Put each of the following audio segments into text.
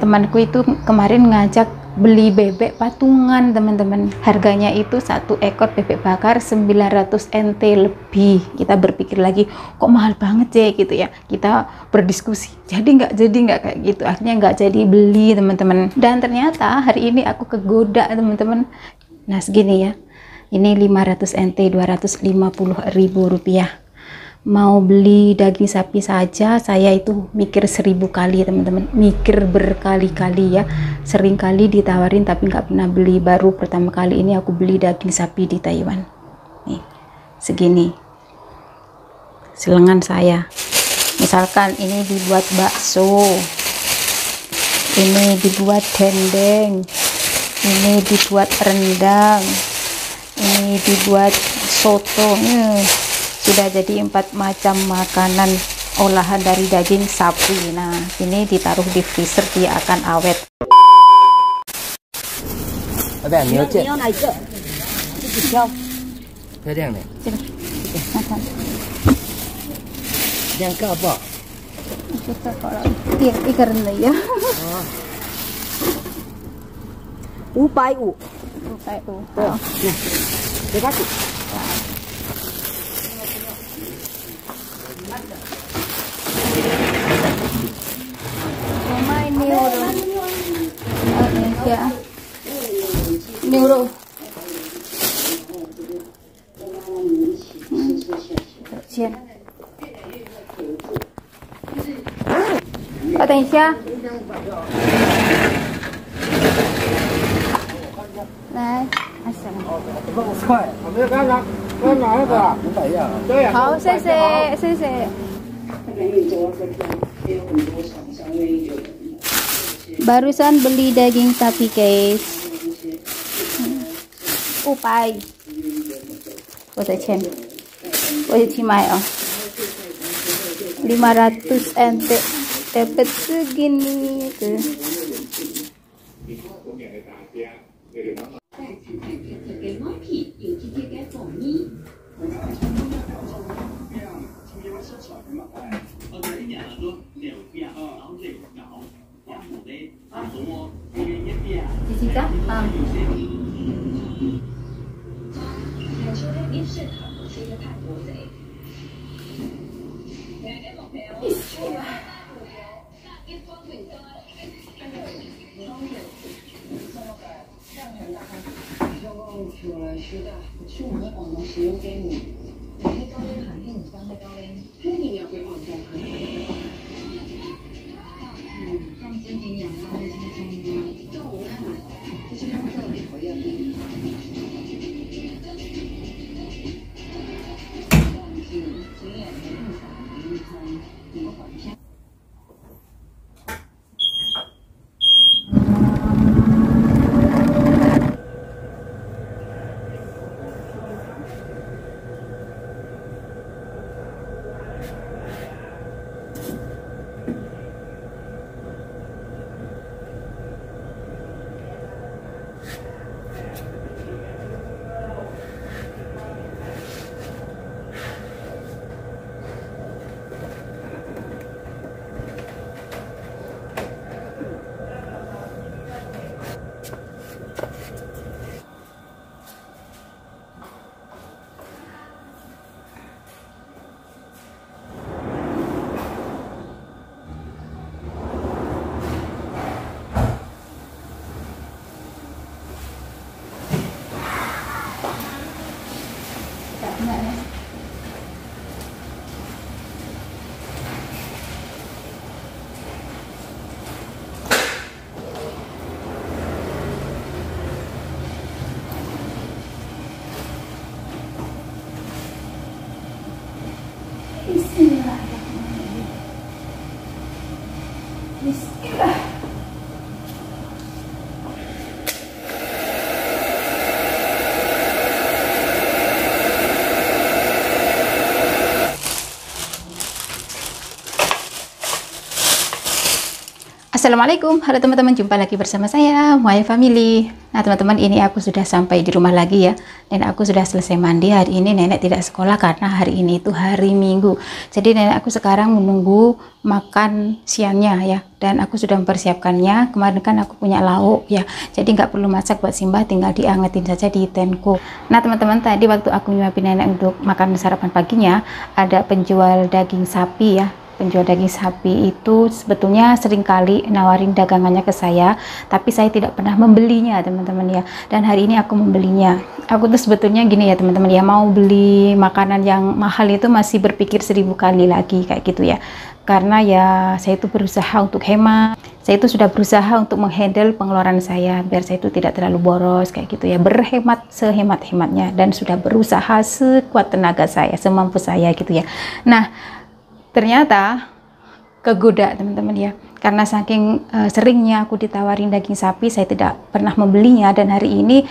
Temanku itu kemarin ngajak beli bebek patungan, teman-teman. Harganya itu satu ekor bebek bakar 900 NT lebih. Kita berpikir lagi, kok mahal banget ya gitu ya. Kita berdiskusi, jadi nggak kayak gitu. Akhirnya nggak jadi beli, teman-teman. Dan ternyata hari ini aku kegoda, teman-teman. Nah, segini ya. Ini 500 NT, 250.000 rupiah. Mau beli daging sapi saja saya itu mikir 1000 kali, teman-teman. Mikir berkali-kali ya. Sering kali ditawarin tapi nggak pernah beli. Baru pertama kali ini aku beli daging sapi di Taiwan. Nih, segini selengan saya. Misalkan ini dibuat bakso, ini dibuat dendeng, ini dibuat rendang, ini dibuat soto. Sudah jadi 4 macam makanan olahan dari daging sapi. Nah, ini ditaruh di freezer, dia akan awet. Ada你要哪一个？自己挑。漂亮的。这个，看看。这样够不好？Kita kalau ikan ya. 550。550。对，给他去。Ya, euro. Chiên. Có tiền chưa? Này,好，谢谢，谢谢。Barusan beli daging sapi, guys. Upai. 我的钱，我的钱买哦。500 NT dapat segini tuh. Assalamualaikum, halo teman-teman, jumpa lagi bersama saya, My Family. Nah teman-teman, ini aku sudah sampai di rumah lagi ya. Dan aku sudah selesai mandi. Hari ini nenek tidak sekolah karena hari ini itu hari Minggu. Jadi nenek aku sekarang menunggu makan siangnya ya. Dan aku sudah mempersiapkannya. Kemarin kan aku punya lauk ya. Jadi nggak perlu masak buat Simbah, tinggal diangetin saja di tenko. Nah teman-teman, tadi waktu aku nyuapin nenek untuk makan sarapan paginya, ada penjual daging sapi ya. Penjual daging sapi itu sebetulnya seringkali nawarin dagangannya ke saya, tapi saya tidak pernah membelinya teman-teman ya. Dan hari ini aku membelinya. Aku tuh sebetulnya gini ya teman-teman ya, mau beli makanan yang mahal itu masih berpikir 1000 kali lagi kayak gitu ya. Karena ya saya itu berusaha untuk hemat, saya itu sudah berusaha untuk menghandle pengeluaran saya biar saya itu tidak terlalu boros kayak gitu ya, berhemat sehemat-hematnya, dan sudah berusaha sekuat tenaga saya, semampu saya gitu ya. Nah ternyata kegoda teman-teman ya, karena saking seringnya aku ditawarin daging sapi, saya tidak pernah membelinya. Dan hari ini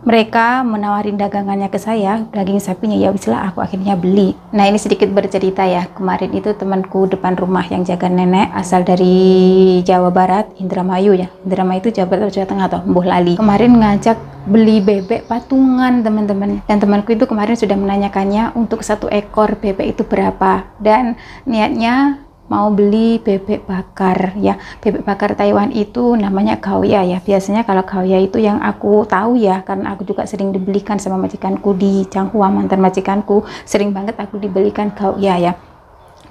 mereka menawarin dagangannya ke saya, daging sapinya, ya wislah aku akhirnya beli. Nah ini sedikit bercerita ya, kemarin itu temanku depan rumah yang jaga nenek asal dari Jawa Barat, Indramayu ya, Indramayu itu Jawa Barat, Jawa Tengah atau Mbuh Lali, kemarin ngajak beli bebek patungan teman-teman. Dan temanku itu kemarin sudah menanyakannya untuk 1 ekor bebek itu berapa, dan niatnya mau beli bebek bakar ya. Bebek bakar Taiwan itu namanya gaoya ya. Biasanya kalau gaoya itu yang aku tahu ya, karena aku juga sering dibelikan sama majikanku di Changhua, mantan majikanku, sering banget aku dibelikan gaoya ya.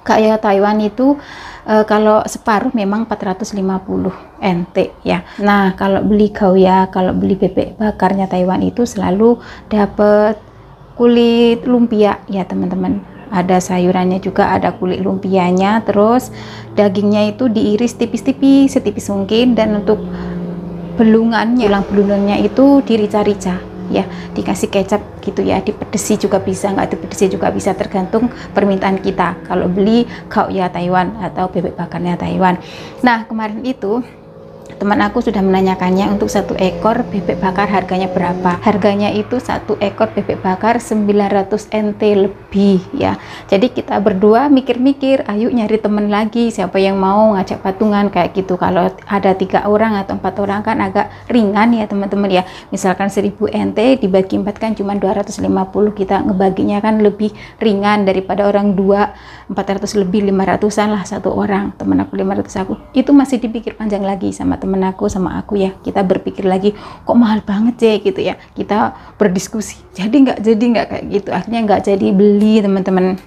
Gaoya Taiwan itu kalau separuh memang 450 NT ya. Nah kalau beli gaoya, kalau beli bebek bakarnya Taiwan itu selalu dapat kulit lumpia ya teman-teman. Ada sayurannya juga, ada kulit lumpianya, terus dagingnya itu diiris tipis-tipis, setipis mungkin, dan untuk belungannya, tulang belungannya itu dirica-rica ya, dikasih kecap gitu ya, dipedesi juga bisa, nggak dipedesi juga bisa, tergantung permintaan kita kalau beli gaoya Taiwan atau bebek bakarnya Taiwan. Nah kemarin itu teman aku sudah menanyakannya untuk 1 ekor bebek bakar harganya berapa. Harganya itu 1 ekor bebek bakar 900 NT lebih ya. Jadi kita berdua mikir-mikir, ayo nyari temen lagi, siapa yang mau ngajak patungan kayak gitu. Kalau ada 3 orang atau 4 orang kan agak ringan ya teman-teman ya. Misalkan 1000 NT dibagi 4 kan cuma 250, kita ngebaginya kan lebih ringan daripada orang 2, 400 lebih, 500an lah 1 orang. Temen aku 500, aku itu masih dipikir panjang lagi sama temen aku, sama aku ya. Kita berpikir lagi, kok mahal banget ya gitu ya. Kita berdiskusi, jadi nggak kayak gitu. Akhirnya nggak jadi beli teman-teman.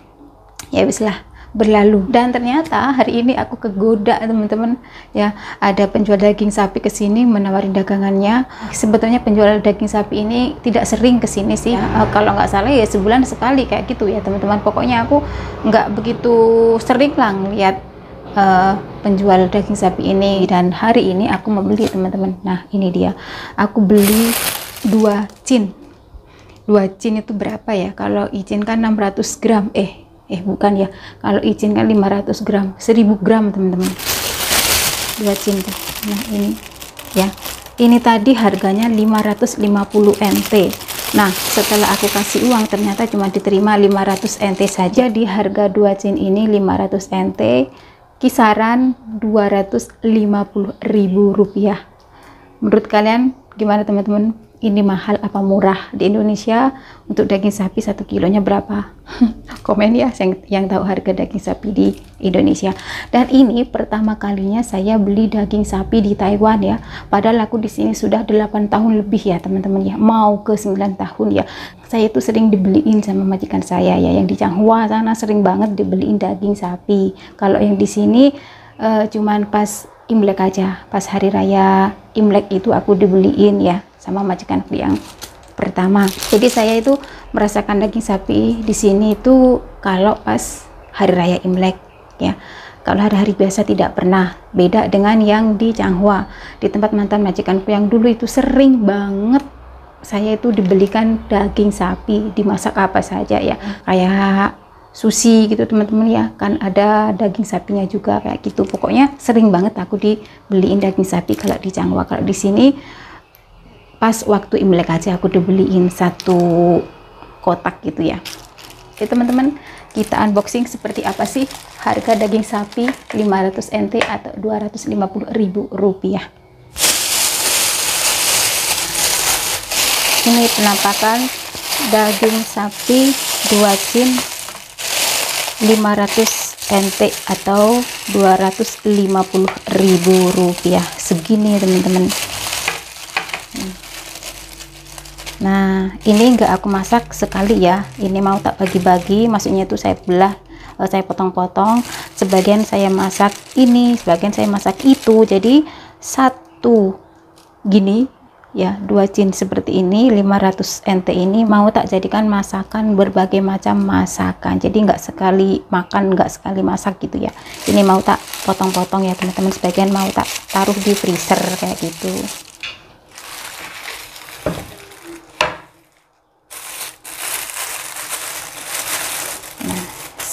Ya wis lah, berlalu. Dan ternyata hari ini aku kegoda teman-teman ya, ada penjual daging sapi kesini menawarin dagangannya. Sebetulnya penjual daging sapi ini tidak sering kesini sih, kalau nggak salah ya sebulan sekali kayak gitu ya teman-teman. Pokoknya aku nggak begitu sering lah lihat penjual daging sapi ini. Dan hari ini aku membeli teman-teman. Nah ini dia, aku beli 2 cin. 2 cin itu berapa ya, kalau izin kan 600 gram, bukan ya, kalau izin kan 500 gram, 1000 gram teman-teman, 2 cin tuh. Nah ini ya, ini tadi harganya 550 NT. Nah setelah aku kasih uang ternyata cuma diterima 500 NT saja. Di harga 2 cin ini 500 NT, kisaran 250.000 rupiah. Menurut kalian gimana teman-teman? Ini mahal apa murah? Di Indonesia untuk daging sapi 1 kilonya berapa? Komen ya yang tahu harga daging sapi di Indonesia. Dan ini pertama kalinya saya beli daging sapi di Taiwan ya. Padahal aku di sini sudah 8 tahun lebih ya teman-teman ya, mau ke 9 tahun ya. Saya itu sering dibeliin sama majikan saya ya, yang di Changhua sana sering banget dibeliin daging sapi. Kalau yang di sini cuman pas Imlek aja, pas hari raya Imlek itu aku dibeliin ya sama majikanku yang pertama. Jadi saya itu merasakan daging sapi di sini itu kalau pas hari raya Imlek ya. Kalau hari-hari biasa tidak pernah. Beda dengan yang di Changhua, di tempat mantan majikanku yang dulu itu sering banget saya itu dibelikan daging sapi, dimasak apa saja ya, kayak sushi gitu teman-teman ya, kan ada daging sapinya juga kayak gitu. Pokoknya sering banget aku dibeliin daging sapi kalau di Changhua. Kalau di sini pas waktu Imlek aja aku dibeliin 1 kotak gitu ya. Oke teman-teman, kita unboxing seperti apa sih harga daging sapi 500 NT atau Rp250.000. Ini penampakan daging sapi 2 cin 500 NT atau Rp250.000. Segini teman-teman. Nah, ini enggak aku masak sekali ya, ini mau tak bagi-bagi, maksudnya itu saya belah, saya potong-potong, sebagian saya masak ini, sebagian saya masak itu, jadi satu gini ya, 2 cin seperti ini 500 NT ini mau tak jadikan masakan berbagai macam masakan, jadi enggak sekali makan, enggak sekali masak gitu ya. Ini mau tak potong-potong ya teman-teman, sebagian mau tak taruh di freezer kayak gitu.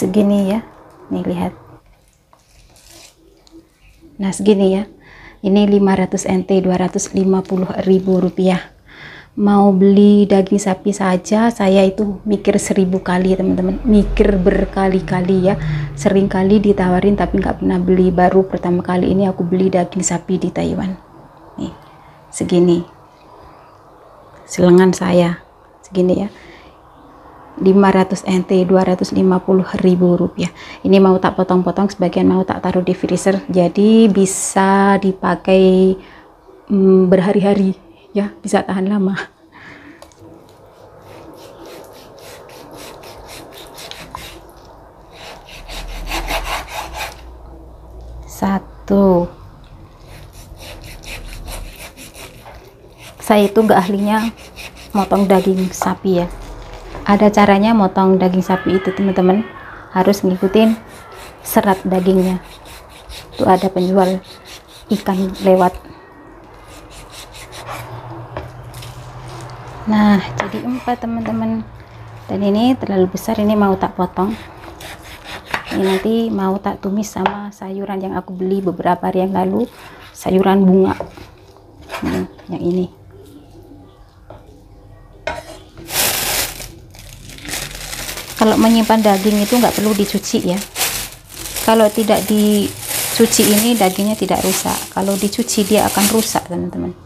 Segini ya, nih lihat. Nah segini ya, ini 500 NT Rp250.000. Mau beli daging sapi saja saya itu mikir 1000 kali teman-teman, mikir berkali-kali ya, sering kali ditawarin tapi nggak pernah beli. Baru pertama kali ini aku beli daging sapi di Taiwan. Nih segini, selengan saya segini ya, 500 NT Rp250.000. Ini mau tak potong-potong, sebagian mau tak taruh di freezer, jadi bisa dipakai berhari-hari ya, bisa tahan lama. Satu, saya itu nggak ahlinya motong daging sapi ya. Ada caranya motong daging sapi itu teman-teman, harus ngikutin serat dagingnya. Tuh ada penjual ikan lewat. Nah jadi 4 teman-teman, dan ini terlalu besar, ini mau tak potong. Ini nanti mau tak tumis sama sayuran yang aku beli beberapa hari yang lalu, sayuran bunga. Yang ini kalau menyimpan daging itu nggak perlu dicuci ya. Kalau tidak dicuci ini dagingnya tidak rusak, kalau dicuci dia akan rusak teman-teman.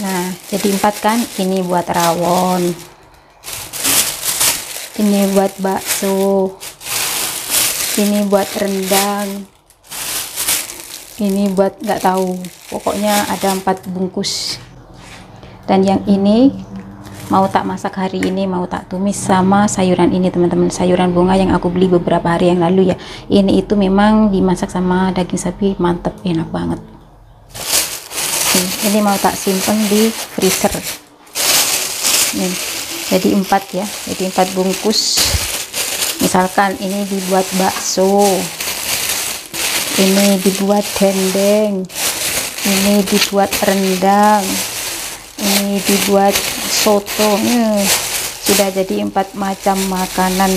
Nah jadi 4 kan, ini buat rawon, ini buat bakso, ini buat rendang, ini buat nggak tahu, pokoknya ada 4 bungkus. Dan yang ini mau tak masak hari ini, mau tak tumis sama sayuran ini teman-teman, sayuran bunga yang aku beli beberapa hari yang lalu ya. Ini itu memang dimasak sama daging sapi, mantep, enak banget. Ini mau tak simpen di freezer. Nih, jadi 4 ya, jadi 4 bungkus. Misalkan ini dibuat bakso, ini dibuat dendeng, ini dibuat rendang, ini dibuat soto. Sudah jadi 4 macam makanan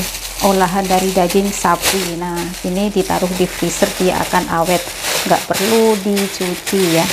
olahan dari daging sapi. Nah ini ditaruh di freezer, dia akan awet, nggak perlu dicuci ya.